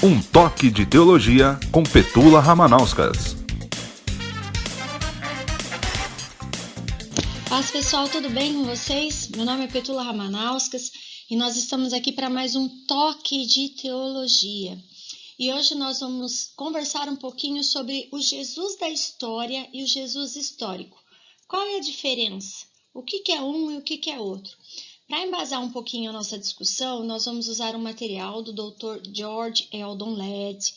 Um toque de teologia com Petula Ramanauskas. Paz pessoal, tudo bem com vocês? Meu nome é Petula Ramanauskas e nós estamos aqui para mais um toque de teologia. E hoje nós vamos conversar um pouquinho sobre o Jesus da história e o Jesus histórico. Qual é a diferença? O que é um e o que é outro? Para embasar um pouquinho a nossa discussão, nós vamos usar um material do Dr. George Eldon Ladd,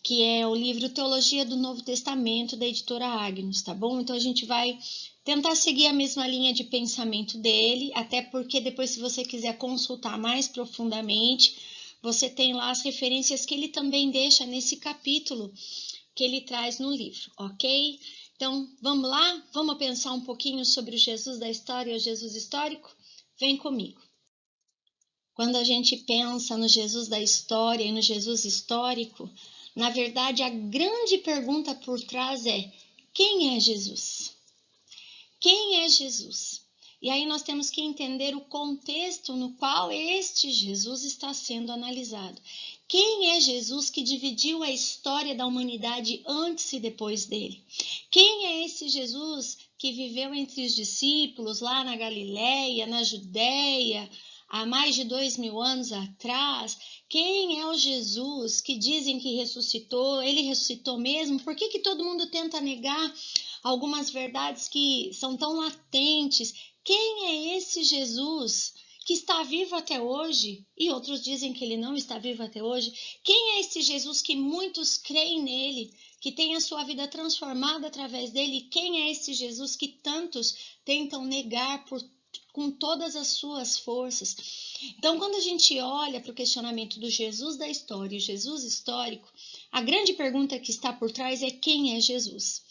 que é o livro Teologia do Novo Testamento, da editora Agnus, tá bom? Então a gente vai tentar seguir a mesma linha de pensamento dele, até porque depois, se você quiser consultar mais profundamente, você tem lá as referências que ele também deixa nesse capítulo que ele traz no livro, ok? Então, vamos lá? Vamos pensar um pouquinho sobre o Jesus da história e o Jesus histórico? Vem comigo. Quando a gente pensa no Jesus da história e no Jesus histórico, na verdade, a grande pergunta por trás é: quem é Jesus? Quem é Jesus? E aí nós temos que entender o contexto no qual este Jesus está sendo analisado. Quem é Jesus que dividiu a história da humanidade antes e depois dele? Quem é esse Jesus que viveu entre os discípulos lá na Galileia, na Judéia, há mais de 2000 anos atrás? Quem é o Jesus que dizem que ressuscitou? Ele ressuscitou mesmo? Por que todo mundo tenta negar algumas verdades que são tão latentes? Quem é esse Jesus que está vivo até hoje? E outros dizem que ele não está vivo até hoje. Quem é esse Jesus que muitos creem nele, que tem a sua vida transformada através dele? Quem é esse Jesus que tantos tentam negar com todas as suas forças? Então, quando a gente olha para o questionamento do Jesus da história e o Jesus histórico, a grande pergunta que está por trás é: quem é Jesus?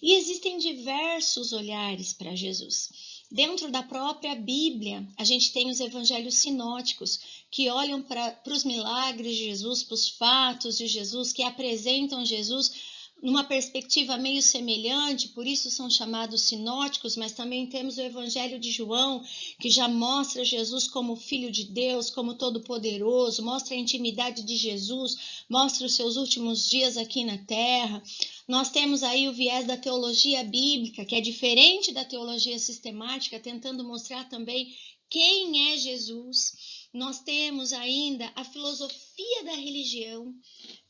E existem diversos olhares para Jesus. Dentro da própria Bíblia, a gente tem os evangelhos sinóticos, que olham para os milagres de Jesus, para os fatos de Jesus, que apresentam Jesus numa perspectiva meio semelhante, por isso são chamados sinóticos. Mas também temos o Evangelho de João, que já mostra Jesus como Filho de Deus, como Todo-Poderoso, mostra a intimidade de Jesus, mostra os seus últimos dias aqui na Terra. Nós temos aí o viés da teologia bíblica, que é diferente da teologia sistemática, tentando mostrar também quem é Jesus. Nós temos ainda a filosofia da religião,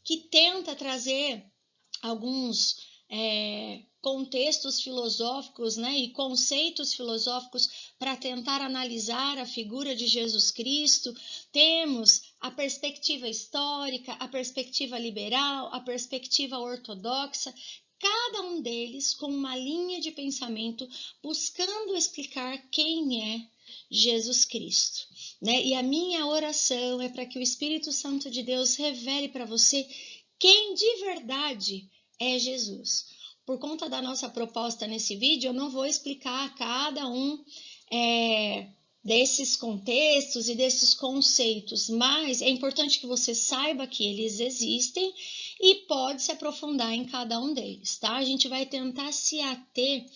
que tenta trazer alguns contextos filosóficos, né, e conceitos filosóficos para tentar analisar a figura de Jesus Cristo. Temos a perspectiva histórica, a perspectiva liberal, a perspectiva ortodoxa, cada um deles com uma linha de pensamento buscando explicar quem é Jesus Cristo, né? E a minha oração é para que o Espírito Santo de Deus revele para você quem de verdade é Jesus. Por conta da nossa proposta nesse vídeo, eu não vou explicar cada um desses contextos e desses conceitos, mas é importante que você saiba que eles existem e pode se aprofundar em cada um deles, tá? A gente vai tentar se ater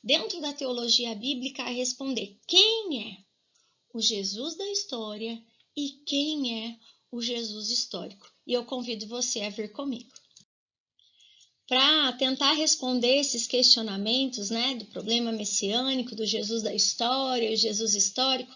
dentro da teologia bíblica a responder quem é o Jesus da história e quem é o Jesus histórico. E eu convido você a vir comigo. Para tentar responder esses questionamentos, né, do problema messiânico, do Jesus da história e o Jesus histórico,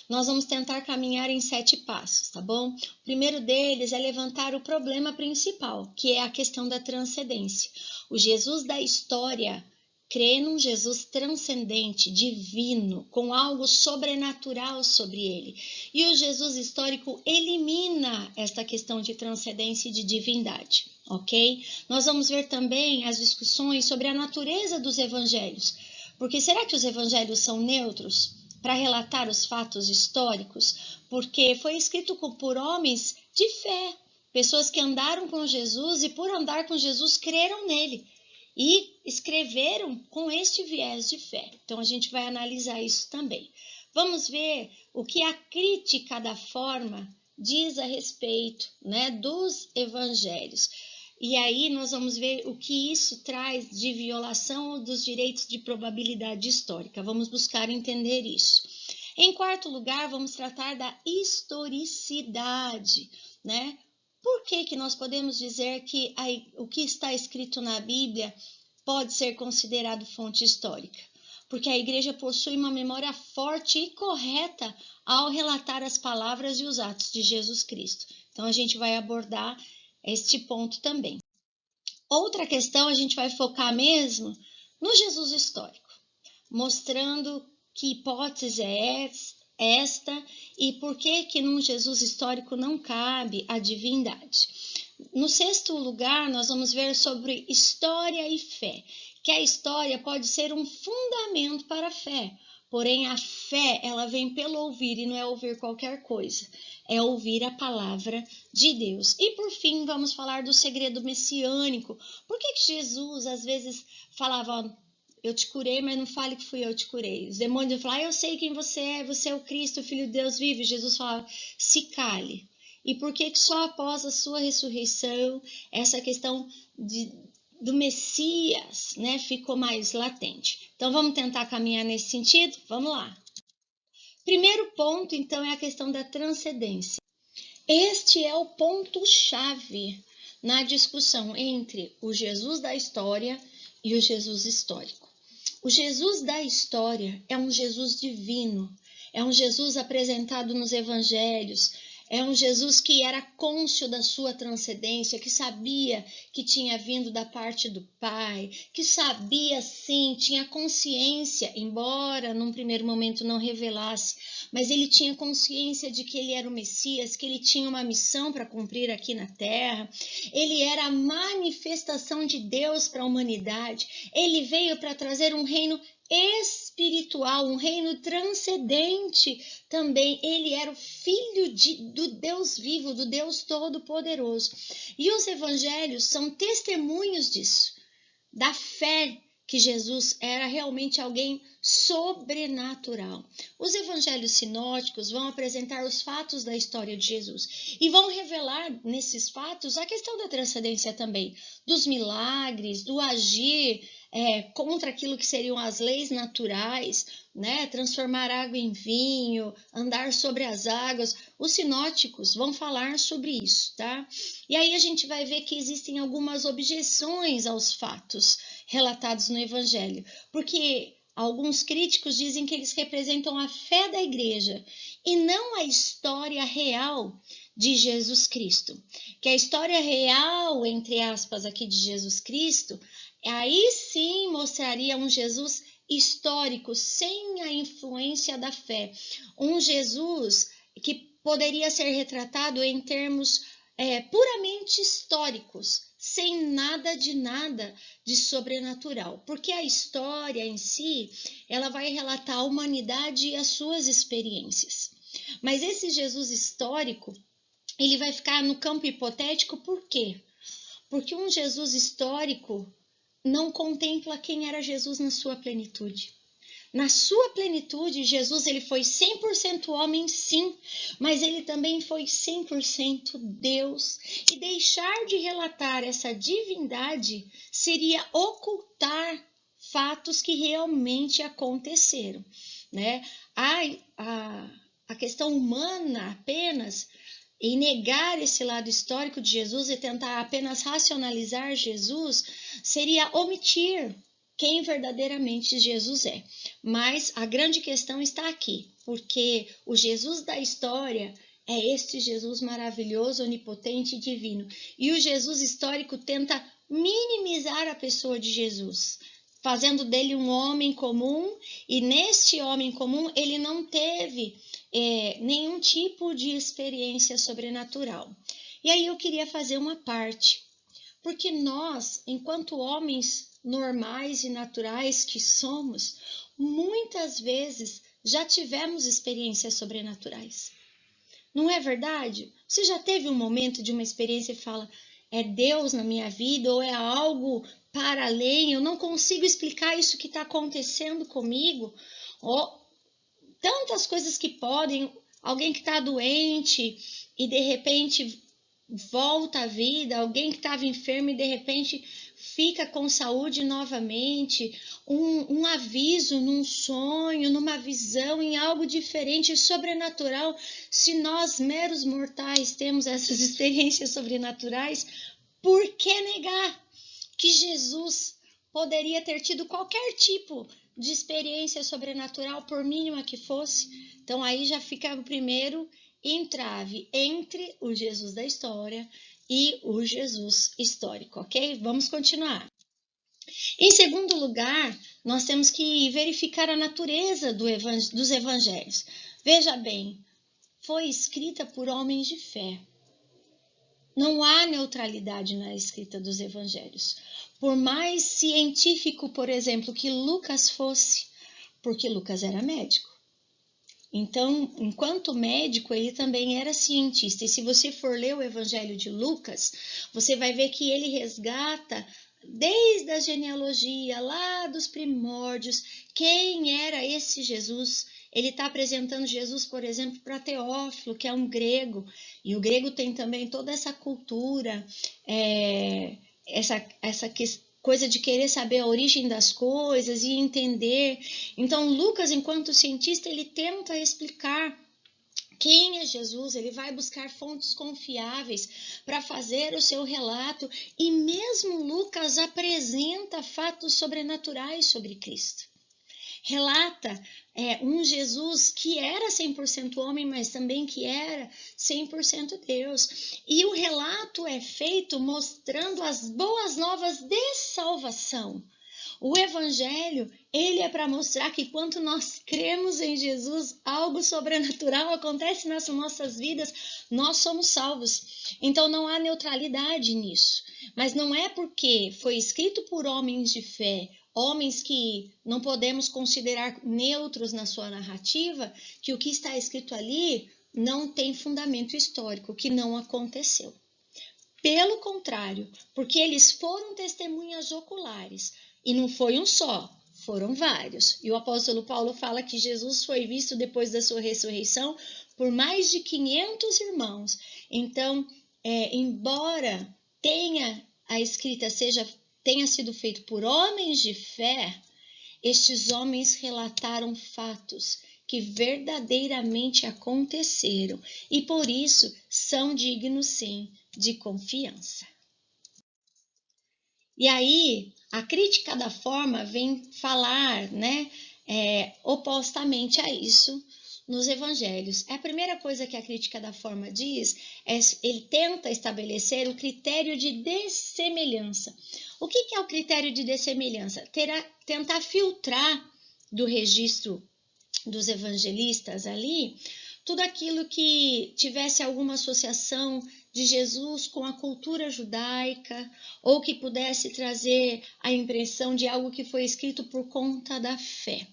nós vamos tentar caminhar em 7 passos, tá bom? O primeiro deles é levantar o problema principal, que é a questão da transcendência. O Jesus da história crê num Jesus transcendente, divino, com algo sobrenatural sobre ele. E o Jesus histórico elimina esta questão de transcendência e de divindade, ok? Nós vamos ver também as discussões sobre a natureza dos evangelhos. Porque será que os evangelhos são neutros para relatar os fatos históricos? Porque foi escrito por homens de fé, pessoas que andaram com Jesus e por andar com Jesus creram nele e escreveram com este viés de fé. Então a gente vai analisar isso também. Vamos ver o que a crítica da forma diz a respeito, né, dos evangelhos. E aí nós vamos ver o que isso traz de violação dos direitos de probabilidade histórica. Vamos buscar entender isso. Em quarto lugar, vamos tratar da historicidade, né? Por que que nós podemos dizer que o que está escrito na Bíblia pode ser considerado fonte histórica? Porque a igreja possui uma memória forte e correta ao relatar as palavras e os atos de Jesus Cristo. Então, a gente vai abordar este ponto também. Outra questão, a gente vai focar mesmo no Jesus histórico, mostrando que hipótese é esta e por que num Jesus histórico não cabe a divindade. No sexto lugar, nós vamos ver sobre história e fé, que a história pode ser um fundamento para a fé, porém a fé ela vem pelo ouvir e não é ouvir qualquer coisa, é ouvir a palavra de Deus. E por fim, vamos falar do segredo messiânico. Por que Jesus às vezes falava: eu te curei, mas não fale que fui eu que te curei. Os demônios falavam: eu sei quem você é o Cristo, o Filho de Deus vive. Jesus falava: se cale. E por que só após a sua ressurreição, essa questão do Messias, né, ficou mais latente? Então, vamos tentar caminhar nesse sentido? Vamos lá. Primeiro ponto, então, é a questão da transcendência. Este é o ponto-chave na discussão entre o Jesus da história e o Jesus histórico. O Jesus da história é um Jesus divino, é um Jesus apresentado nos evangelhos, é um Jesus que era cônscio da sua transcendência, que sabia que tinha vindo da parte do Pai, que sabia sim, tinha consciência, embora num primeiro momento não revelasse, mas ele tinha consciência de que ele era o Messias, que ele tinha uma missão para cumprir aqui na terra. Ele era a manifestação de Deus para a humanidade. Ele veio para trazer um reino espiritual, um reino transcendente também. Ele era o filho do Deus vivo, do Deus todo-poderoso. E os evangelhos são testemunhos disso, da fé que Jesus era realmente alguém sobrenatural. Os evangelhos sinóticos vão apresentar os fatos da história de Jesus e vão revelar nesses fatos a questão da transcendência também, dos milagres, do agir contra aquilo que seriam as leis naturais, né? Transformar água em vinho, andar sobre as águas. Os sinóticos vão falar sobre isso, tá? E aí a gente vai ver que existem algumas objeções aos fatos relatados no Evangelho, porque alguns críticos dizem que eles representam a fé da igreja e não a história real de Jesus Cristo. Que a história real, entre aspas, aqui de Jesus Cristo, aí sim mostraria um Jesus histórico, sem a influência da fé. Um Jesus que poderia ser retratado em termos puramente históricos, sem nada de sobrenatural. Porque a história em si, ela vai relatar a humanidade e as suas experiências. Mas esse Jesus histórico, ele vai ficar no campo hipotético por quê? Porque um Jesus histórico não contempla quem era Jesus na sua plenitude. Na sua plenitude, Jesus ele foi 100% homem, sim, mas ele também foi 100% Deus. E deixar de relatar essa divindade seria ocultar fatos que realmente aconteceram, né? A questão humana apenas, e negar esse lado histórico de Jesus e tentar apenas racionalizar Jesus, seria omitir quem verdadeiramente Jesus é. Mas a grande questão está aqui, porque o Jesus da história é este Jesus maravilhoso, onipotente e divino. E o Jesus histórico tenta minimizar a pessoa de Jesus, fazendo dele um homem comum, e neste homem comum ele não teve nenhum tipo de experiência sobrenatural. E aí eu queria fazer uma parte, porque nós, enquanto homens normais e naturais que somos, muitas vezes já tivemos experiências sobrenaturais. Não é verdade? Você já teve um momento de uma experiência e fala: é Deus na minha vida ou é algo para além? Eu não consigo explicar isso que está acontecendo comigo. Ou tantas coisas que podem, alguém que está doente e de repente volta à vida, alguém que estava enfermo e de repente fica com saúde novamente, um aviso num sonho, numa visão, em algo diferente, sobrenatural. Se nós, meros mortais, temos essas experiências sobrenaturais, por que negar que Jesus poderia ter tido qualquer tipo de experiência sobrenatural, por mínima que fosse? Então aí já fica o primeiro entrave entre o Jesus da história e o Jesus histórico, ok? Vamos continuar. Em segundo lugar, nós temos que verificar a natureza dos evangelhos. Veja bem, foi escrita por homens de fé. Não há neutralidade na escrita dos evangelhos. Por mais científico, por exemplo, que Lucas fosse, porque Lucas era médico. Então, enquanto médico, ele também era cientista. E se você for ler o Evangelho de Lucas, você vai ver que ele resgata, desde a genealogia, lá dos primórdios, quem era esse Jesus. Ele está apresentando Jesus, por exemplo, para Teófilo, que é um grego. E o grego tem também toda essa cultura, essa coisa de querer saber a origem das coisas e entender. Então, Lucas, enquanto cientista, ele tenta explicar quem é Jesus, ele vai buscar fontes confiáveis para fazer o seu relato, e mesmo Lucas apresenta fatos sobrenaturais sobre Cristo. Relata um Jesus que era 100% homem, mas também que era 100% Deus. E o relato é feito mostrando as boas novas de salvação. O evangelho, ele é para mostrar que quando nós cremos em Jesus, algo sobrenatural acontece nas nossas vidas, nós somos salvos. Então não há neutralidade nisso. Mas não é porque foi escrito por homens de fé, homens que não podemos considerar neutros na sua narrativa, que o que está escrito ali não tem fundamento histórico, que não aconteceu. Pelo contrário, porque eles foram testemunhas oculares, e não foi um só, foram vários. E o apóstolo Paulo fala que Jesus foi visto depois da sua ressurreição por mais de 500 irmãos. Então, embora a escrita tenha sido feita por homens de fé, estes homens relataram fatos que verdadeiramente aconteceram e por isso são dignos, sim, de confiança. E aí, a crítica da forma vem falar, opostamente a isso nos evangelhos. A primeira coisa que a crítica da forma diz ele tenta estabelecer o critério de dessemelhança. O que é o critério de dessemelhança? Tentar filtrar do registro dos evangelistas ali tudo aquilo que tivesse alguma associação de Jesus com a cultura judaica, ou que pudesse trazer a impressão de algo que foi escrito por conta da fé.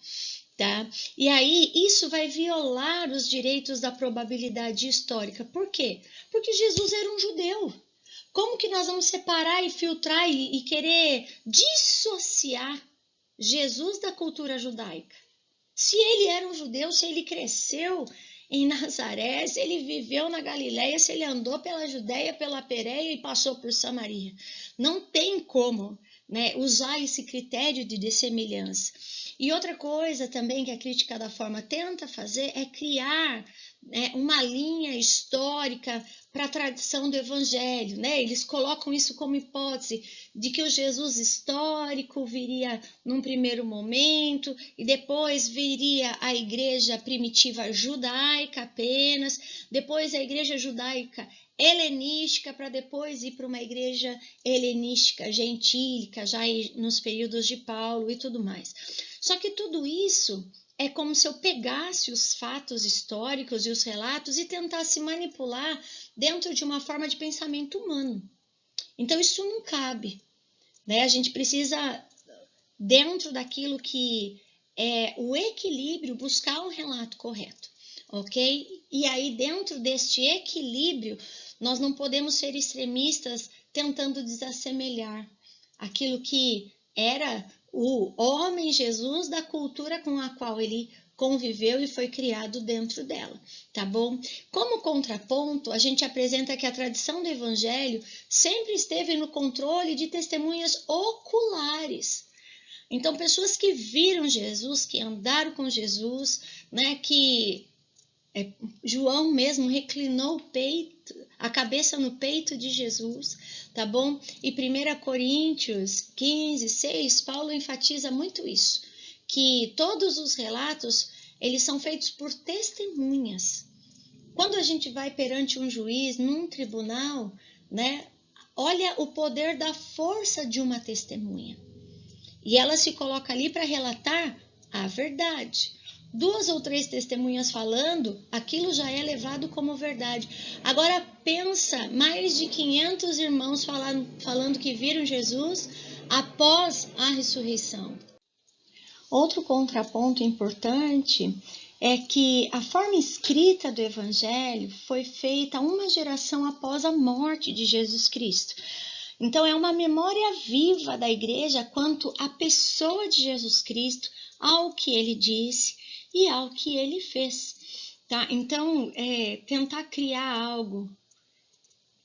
Tá? E aí isso vai violar os direitos da probabilidade histórica. Por quê? Porque Jesus era um judeu. Como que nós vamos separar e filtrar e querer dissociar Jesus da cultura judaica? Se ele era um judeu, se ele cresceu em Nazaré, se ele viveu na Galileia, se ele andou pela Judéia, pela Pérea e passou por Samaria. Não tem como usar esse critério de dessemelhança. E outra coisa também que a crítica da forma tenta fazer é criar uma linha histórica para a tradição do evangelho. Eles colocam isso como hipótese de que o Jesus histórico viria num primeiro momento e depois viria a igreja primitiva judaica apenas, depois a igreja judaica helenística, para depois ir para uma igreja helenística, gentílica, já nos períodos de Paulo e tudo mais. Só que tudo isso é como se eu pegasse os fatos históricos e os relatos e tentasse manipular dentro de uma forma de pensamento humano. Então isso não cabe. A gente precisa, dentro daquilo que é o equilíbrio, buscar um relato correto, ok? E aí, dentro deste equilíbrio, nós não podemos ser extremistas tentando desassemelhar aquilo que era o homem Jesus da cultura com a qual ele conviveu e foi criado dentro dela, tá bom? Como contraponto, a gente apresenta que a tradição do Evangelho sempre esteve no controle de testemunhas oculares. Então, pessoas que viram Jesus, que andaram com Jesus, né, que João mesmo reclinou o peito, a cabeça no peito de Jesus, tá bom? E 1 Coríntios 15, 6, Paulo enfatiza muito isso, que todos os relatos, eles são feitos por testemunhas. Quando a gente vai perante um juiz, num tribunal, né, olha o poder da força de uma testemunha. E ela se coloca ali para relatar a verdade. 2 ou 3 testemunhas falando, aquilo já é levado como verdade. Agora pensa, mais de 500 irmãos falando que viram Jesus após a ressurreição. Outro contraponto importante é que a forma escrita do Evangelho foi feita uma geração após a morte de Jesus Cristo. Então, é uma memória viva da igreja quanto à pessoa de Jesus Cristo, ao que ele disse e ao que ele fez. Tá? Então, tentar criar algo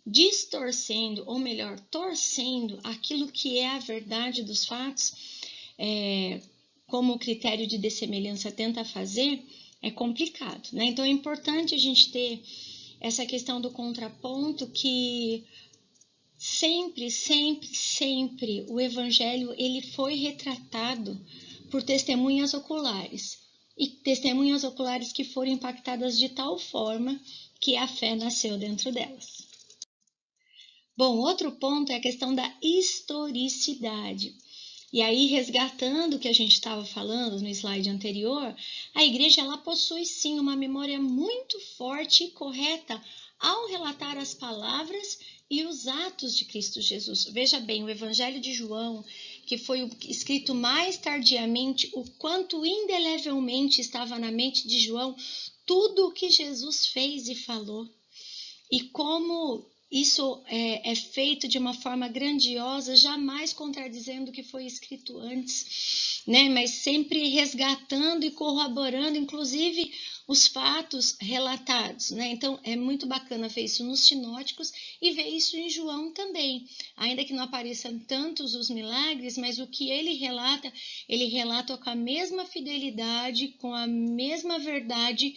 distorcendo, ou melhor, torcendo aquilo que é a verdade dos fatos, como o critério de dessemelhança tenta fazer, é complicado, né? Então, é importante a gente ter essa questão do contraponto que sempre o Evangelho ele foi retratado por testemunhas oculares. E testemunhas oculares que foram impactadas de tal forma que a fé nasceu dentro delas. Bom, outro ponto é a questão da historicidade. E aí, resgatando o que a gente estava falando no slide anterior, a igreja ela possui sim uma memória muito forte e correta ao relatar as palavras e os atos de Cristo Jesus. Veja bem, o Evangelho de João, que foi escrito mais tardiamente, o quanto indelevelmente estava na mente de João tudo o que Jesus fez e falou. E como isso é feito de uma forma grandiosa, jamais contradizendo o que foi escrito antes, né? Mas sempre resgatando e corroborando, inclusive, os fatos relatados, né? Então, é muito bacana ver isso nos sinóticos e ver isso em João também. Ainda que não apareçam tantos os milagres, mas o que ele relata com a mesma fidelidade, com a mesma verdade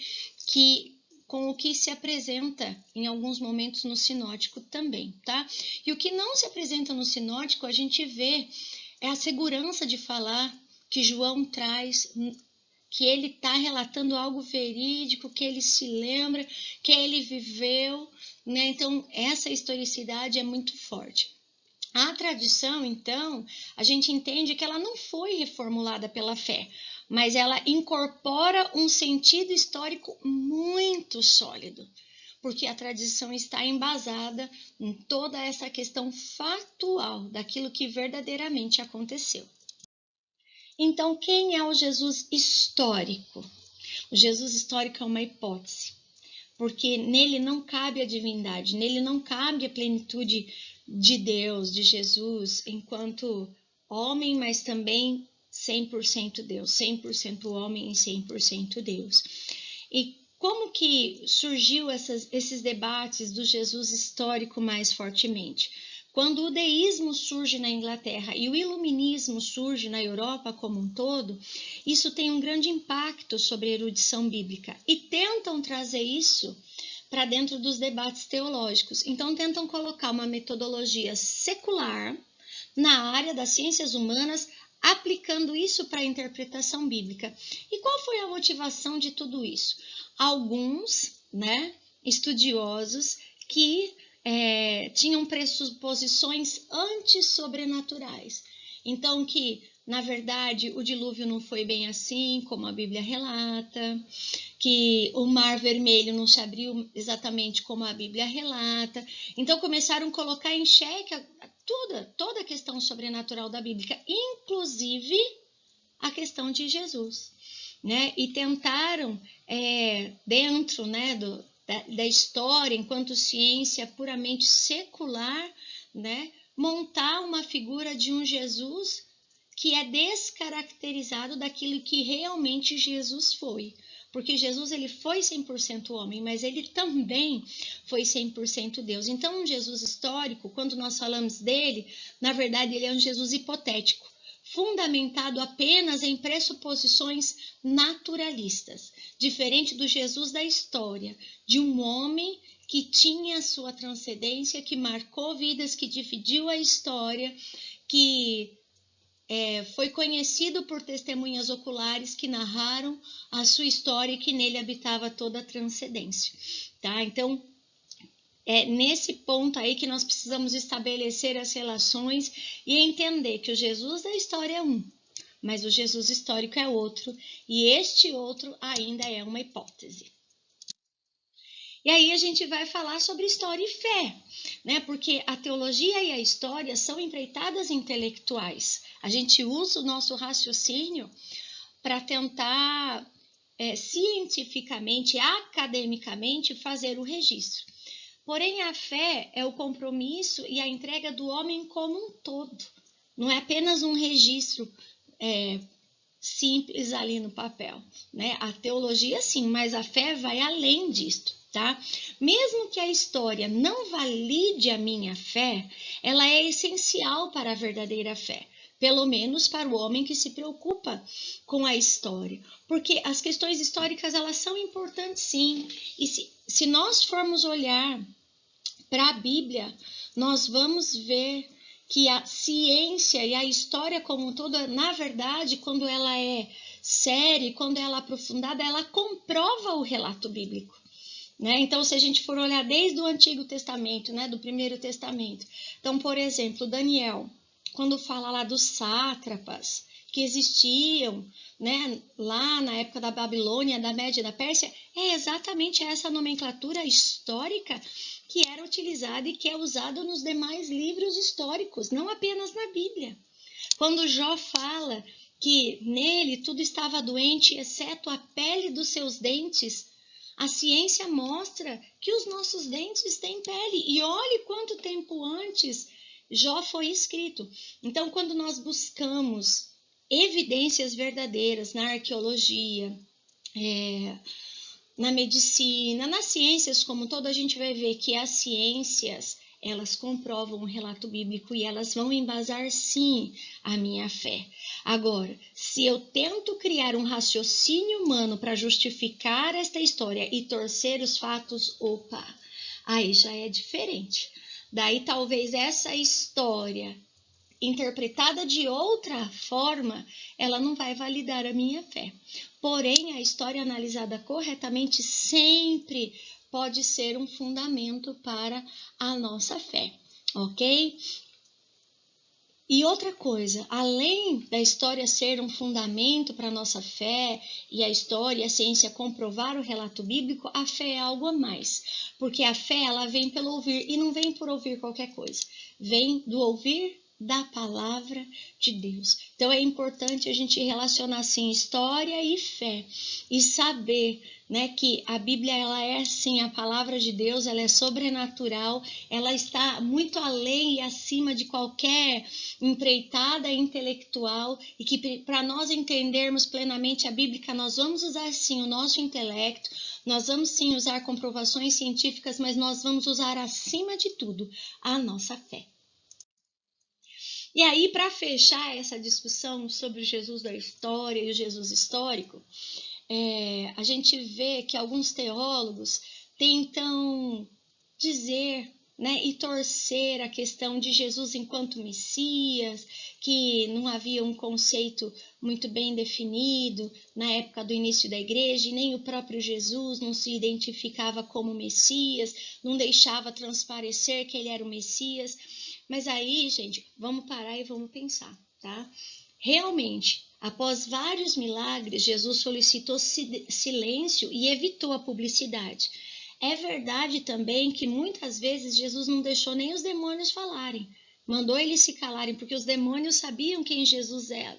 com o que se apresenta em alguns momentos no sinótico também, tá? E o que não se apresenta no sinótico, a gente vê a segurança de falar que João traz, que ele está relatando algo verídico, que ele se lembra, que ele viveu, né? Então, essa historicidade é muito forte. A tradição, então, a gente entende que ela não foi reformulada pela fé, mas ela incorpora um sentido histórico muito sólido, porque a tradição está embasada em toda essa questão factual daquilo que verdadeiramente aconteceu. Então, quem é o Jesus histórico? O Jesus histórico é uma hipótese, porque nele não cabe a divindade, nele não cabe a plenitude de Deus, de Jesus, enquanto homem, mas também 100% Deus, 100% homem e 100% Deus. E como que surgiu esses debates do Jesus histórico mais fortemente? Quando o deísmo surge na Inglaterra e o iluminismo surge na Europa como um todo, isso tem um grande impacto sobre a erudição bíblica e tentam trazer isso para dentro dos debates teológicos. Então, tentam colocar uma metodologia secular na área das ciências humanas, aplicando isso para a interpretação bíblica. E qual foi a motivação de tudo isso? Alguns, estudiosos que tinham pressuposições antissobrenaturais. Então, que, na verdade, o dilúvio não foi bem assim, como a Bíblia relata, que o Mar Vermelho não se abriu exatamente como a Bíblia relata. Então, começaram a colocar em xeque toda a questão sobrenatural da Bíblia, inclusive a questão de Jesus, né? E tentaram, dentro, da história, enquanto ciência puramente secular, montar uma figura de um Jesus que é descaracterizado daquilo que realmente Jesus foi. Porque Jesus ele foi 100% homem, mas ele também foi 100% Deus. Então, um Jesus histórico, quando nós falamos dele, na verdade ele é um Jesus hipotético, fundamentado apenas em pressuposições naturalistas, diferente do Jesus da história, de um homem que tinha sua transcendência, que marcou vidas, que dividiu a história, que foi conhecido por testemunhas oculares que narraram a sua história e que nele habitava toda a transcendência, tá? Então, é nesse ponto aí que nós precisamos estabelecer as relações e entender que o Jesus da história é um, mas o Jesus histórico é outro, e este outro ainda é uma hipótese. E aí a gente vai falar sobre história e fé, né? Porque a teologia e a história são empreitadas intelectuais. A gente usa o nosso raciocínio para tentar cientificamente, academicamente, fazer o registro. Porém, a fé é o compromisso e a entrega do homem como um todo. Não é apenas um registro simples ali no papel, né? A teologia sim, mas a fé vai além disto, tá? Mesmo que a história não valide a minha fé, ela é essencial para a verdadeira fé. Pelo menos para o homem que se preocupa com a história. Porque as questões históricas, elas são importantes sim. E se nós formos olhar para a Bíblia, nós vamos ver que a ciência e a história como um todo, na verdade, quando ela é séria, quando ela é aprofundada, ela comprova o relato bíblico. Né? Então, se a gente for olhar desde o Antigo Testamento, né, do Primeiro Testamento. Então, por exemplo, Daniel, quando fala lá dos sátrapas que existiam, né, lá na época da Babilônia, da Média e da Pérsia, é exatamente essa nomenclatura histórica que era utilizada e que é usada nos demais livros históricos, não apenas na Bíblia. Quando Jó fala que nele tudo estava doente, exceto a pele dos seus dentes, a ciência mostra que os nossos dentes têm pele. E olhe quanto tempo antes Jó foi escrito. Então, quando nós buscamos evidências verdadeiras na arqueologia, na medicina, nas ciências como um todo, a gente vai ver que as ciências, elas comprovam o relato bíblico e elas vão embasar, sim, a minha fé. Agora, se eu tento criar um raciocínio humano para justificar esta história e torcer os fatos, opa, aí já é diferente. Daí, talvez essa história interpretada de outra forma, ela não vai validar a minha fé. Porém, a história analisada corretamente sempre pode ser um fundamento para a nossa fé, ok? E outra coisa, além da história ser um fundamento para a nossa fé e a história e a ciência comprovar o relato bíblico, a fé é algo a mais. Porque a fé, ela vem pelo ouvir e não vem por ouvir qualquer coisa. Vem do ouvir da palavra de Deus. Então é importante a gente relacionar assim história e fé e saber, né, que a Bíblia ela é sim a palavra de Deus, ela é sobrenatural, ela está muito além e acima de qualquer empreitada intelectual e que para nós entendermos plenamente a Bíblia, nós vamos usar sim o nosso intelecto, nós vamos sim usar comprovações científicas, mas nós vamos usar acima de tudo a nossa fé. E aí, para fechar essa discussão sobre o Jesus da história e o Jesus histórico, a gente vê que alguns teólogos tentam dizer, né, e torcer a questão de Jesus enquanto Messias, que não havia um conceito muito bem definido na época do início da igreja, e nem o próprio Jesus não se identificava como Messias, não deixava transparecer que ele era o Messias. Mas aí, gente, vamos parar e vamos pensar, tá? Realmente, após vários milagres, Jesus solicitou silêncio e evitou a publicidade. É verdade também que muitas vezes Jesus não deixou nem os demônios falarem, mandou eles se calarem, porque os demônios sabiam quem Jesus era.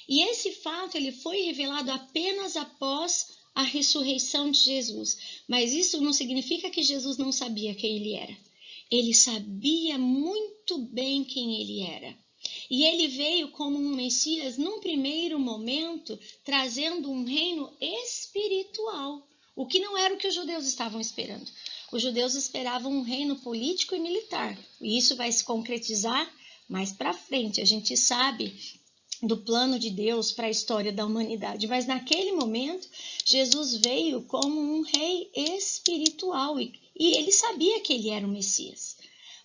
E esse fato ele foi revelado apenas após a ressurreição de Jesus. Mas isso não significa que Jesus não sabia quem ele era. Ele sabia muito bem quem ele era. E ele veio como um Messias, num primeiro momento, trazendo um reino espiritual, o que não era o que os judeus estavam esperando. Os judeus esperavam um reino político e militar, e isso vai se concretizar mais para frente. A gente sabe do plano de Deus para a história da humanidade, mas naquele momento, Jesus veio como um rei espiritual, e ele sabia que ele era o Messias.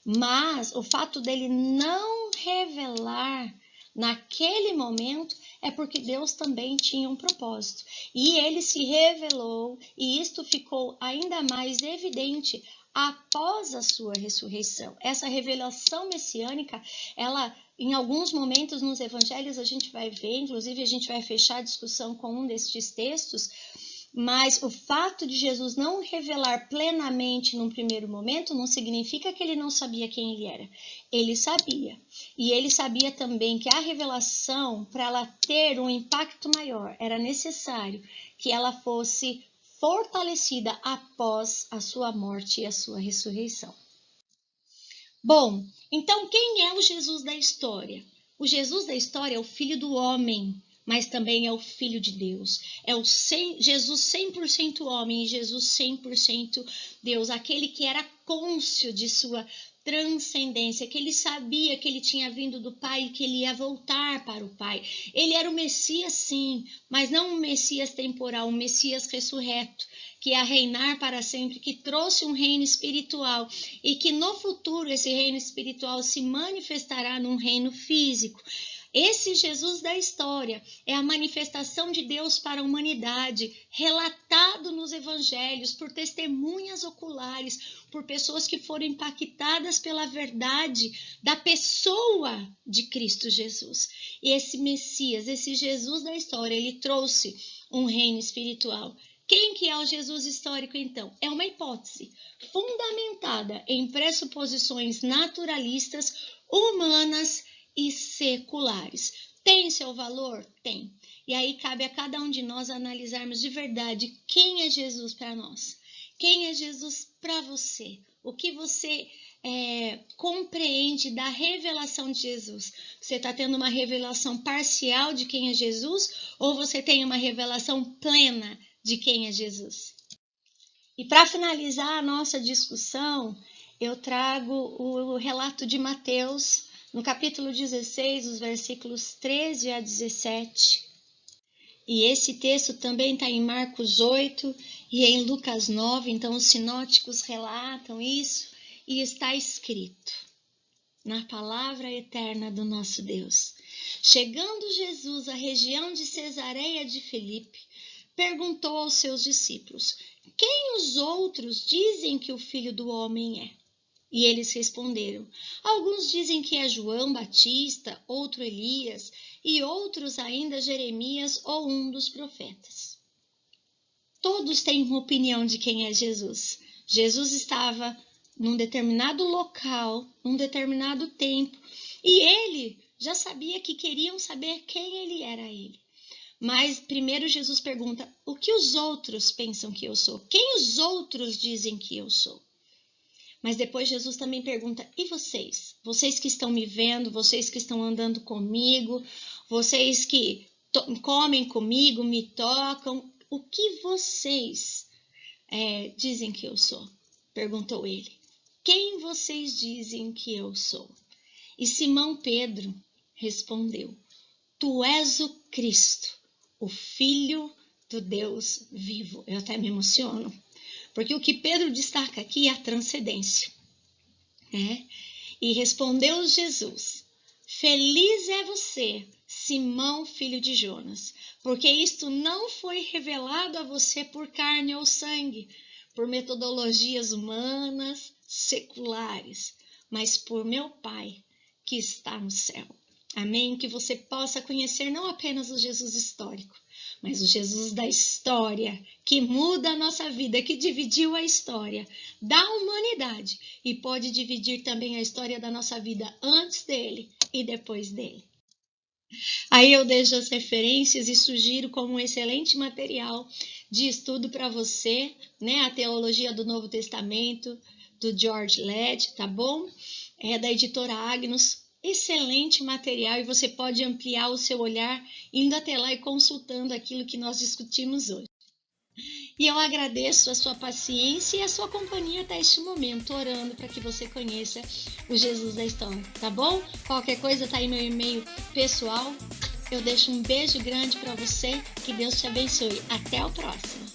Mas o fato dele não revelar naquele momento é porque Deus também tinha um propósito. E ele se revelou, e isto ficou ainda mais evidente após a sua ressurreição. Essa revelação messiânica, ela, em alguns momentos nos evangelhos a gente vai ver, inclusive a gente vai fechar a discussão com um destes textos, mas o fato de Jesus não revelar plenamente num primeiro momento não significa que ele não sabia quem ele era. Ele sabia. E ele sabia também que a revelação, para ela ter um impacto maior, era necessário que ela fosse fortalecida após a sua morte e a sua ressurreição. Bom, então quem é o Jesus da história? O Jesus da história é o Filho do Homem, mas também é o Filho de Deus. É o Jesus 100% homem e Jesus 100% Deus, aquele que era cônscio de sua transcendência, que ele sabia que ele tinha vindo do Pai e que ele ia voltar para o Pai. Ele era o Messias, sim, mas não um Messias temporal, um Messias ressurreto, que ia reinar para sempre, que trouxe um reino espiritual e que no futuro esse reino espiritual se manifestará num reino físico. Esse Jesus da história é a manifestação de Deus para a humanidade, relatado nos evangelhos por testemunhas oculares, por pessoas que foram impactadas pela verdade da pessoa de Cristo Jesus. E esse Messias, esse Jesus da história, ele trouxe um reino espiritual. Quem que é o Jesus histórico, então? É uma hipótese fundamentada em pressuposições naturalistas, humanas e seculares. Tem seu valor? Tem. E aí cabe a cada um de nós analisarmos de verdade quem é Jesus para nós. Quem é Jesus para você? O que você compreende da revelação de Jesus? Você está tendo uma revelação parcial de quem é Jesus ou você tem uma revelação plena de quem é Jesus? E para finalizar a nossa discussão, eu trago o relato de Mateus, no capítulo 16, os versículos 13 a 17. E esse texto também está em Marcos 8 e em Lucas 9, então os sinóticos relatam isso e está escrito na palavra eterna do nosso Deus. Chegando Jesus à região de Cesareia de Filipe, perguntou aos seus discípulos: quem os outros dizem que o Filho do Homem é? E eles responderam: alguns dizem que é João Batista, outro Elias, e outros ainda Jeremias ou um dos profetas. Todos têm uma opinião de quem é Jesus. Jesus estava num determinado local, num determinado tempo, e ele já sabia que queriam saber quem ele era ele. Mas primeiro Jesus pergunta: o que os outros pensam que eu sou? Quem os outros dizem que eu sou? Mas depois Jesus também pergunta: e vocês? Vocês que estão me vendo, vocês que estão andando comigo, vocês que comem comigo, me tocam, o que vocês dizem que eu sou? Perguntou ele. Quem vocês dizem que eu sou? E Simão Pedro respondeu: tu és o Cristo, o Filho do Deus vivo. Eu até me emociono. Porque o que Pedro destaca aqui é a transcendência. E respondeu Jesus: feliz é você, Simão, filho de Jonas, porque isto não foi revelado a você por carne ou sangue, por metodologias humanas, seculares, mas por meu Pai que está no céu. Amém? Que você possa conhecer não apenas o Jesus histórico, mas o Jesus da história, que muda a nossa vida, que dividiu a história da humanidade e pode dividir também a história da nossa vida antes dele e depois dele. Aí eu deixo as referências e sugiro como um excelente material de estudo para você, a Teologia do Novo Testamento, do George Led, tá bom? É da editora Agnus. excelente material e você pode ampliar o seu olhar indo até lá e consultando aquilo que nós discutimos hoje. E eu agradeço a sua paciência e a sua companhia até este momento, orando para que você conheça o Jesus da história, tá bom? Qualquer coisa, tá aí meu e-mail pessoal. Eu deixo um beijo grande para você, que Deus te abençoe. Até o próximo.